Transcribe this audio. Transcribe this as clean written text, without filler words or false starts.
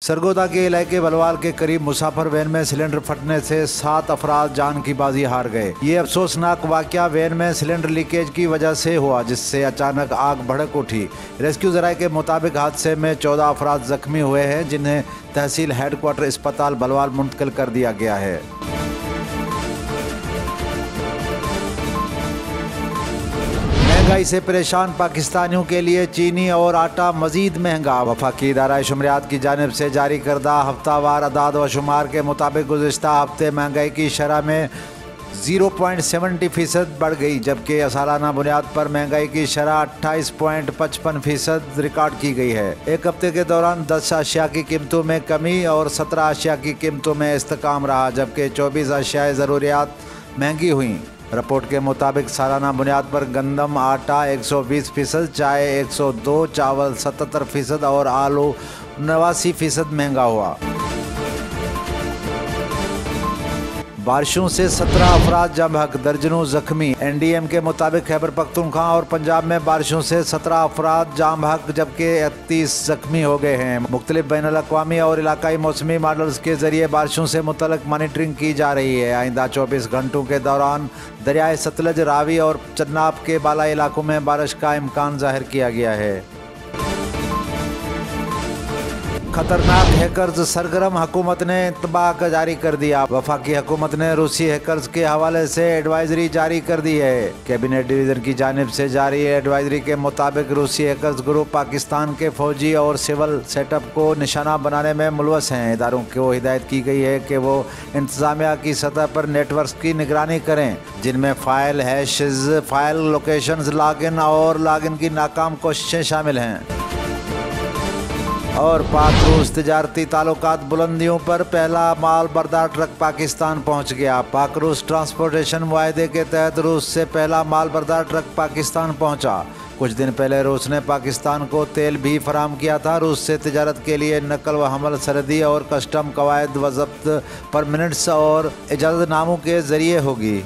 सरगोदा के इलाके बलवाल के करीब मुसाफिर वैन में सिलेंडर फटने से 7 अफराद जान की बाजी हार गए। ये अफसोसनाक वाकया वैन में सिलेंडर लीकेज की वजह से हुआ, जिससे अचानक आग भड़क उठी। रेस्क्यू जराये के मुताबिक हादसे में 14 अफराद जख्मी हुए हैं, जिन्हें तहसील हेडक्वार्टर अस्पताल बलवाल मुंतकिल कर दिया गया है। महंगाई से परेशान पाकिस्तानियों के लिए चीनी और आटा मजीद महंगा। वफाकी इदारा शुमरियात की जानिब से जारी करदा हफ्तावार अदाद व शुमार के मुताबिक गुज़िश्ता हफ्ते महंगाई की शरह में 0.70% बढ़ गई, जबकि सालाना बुनियाद पर महंगाई की शरह 28.55% रिकॉर्ड की गई है। एक हफ्ते के दौरान 10 अशिया की कीमतों में कमी और 17 अशिया की कीमतों में इस्तेकाम रहा, जबकि 24 अशिया ज़रूरियात महंगी हुई। रिपोर्ट के मुताबिक सालाना बुनियाद पर गंदम आटा 120%, चाय 102%, चावल 77% और आलू 89% महंगा हुआ। बारिशों से 17 अफराद जमहक, दर्जनों जख्मी। NDM के मुताबिक खैबर पख्तूनख्वा और पंजाब में बारिशों से 17 अफराद जामहक जबकि 31 जख्मी हो गए हैं। मुख्तलिफ बैनुल-अक़वामी और इलाकाई मौसमी मॉडल्स के जरिए बारिशों से मुतल्लिक मॉनिटरिंग की जा रही है। आइंदा 24 घंटों के दौरान दरियाए सतलज, रावी और चन्नाब के बालाई इलाकों में बारिश का इम्कान जाहिर किया गया है। खतरनाक हैकर्स सरगर्म, हुकूमत ने इत्तबाक जारी कर दिया। वफाकी हुकूमत ने रूसी हैकर्स के हवाले से एडवाइजरी जारी कर दी है। कैबिनेट डिवीज़न की जानिब से जारी एडवाइजरी के मुताबिक रूसी हैकर्स ग्रुप पाकिस्तान के फौजी और सिविल सेटअप को निशाना बनाने में मुलवस हैं। इदारों को हिदायत की गई है कि वो इंतजामिया की सतह पर नेटवर्क की निगरानी करें, जिनमें फाइल हैशेज, फाइल लोकेशंस, लॉगिन और लॉगिन की नाकाम कोशिशें शामिल हैं। और पाक रूस तिजारती ताल्लुकात बुलंदियों पर पहला माल बरदार ट्रक पाकिस्तान पहुंच गया। पाक रूस ट्रांसपोर्टेशन मुआहदे के तहत रूस से पहला माल बरदार ट्रक पाकिस्तान पहुंचा। कुछ दिन पहले रूस ने पाकिस्तान को तेल भी फराहम किया था। रूस से तिजारत के लिए नकल व हमल सरहदी और कस्टम कवायद व ज़ब्त परमिट्स और इजाज़तनामों के ज़रिए होगी।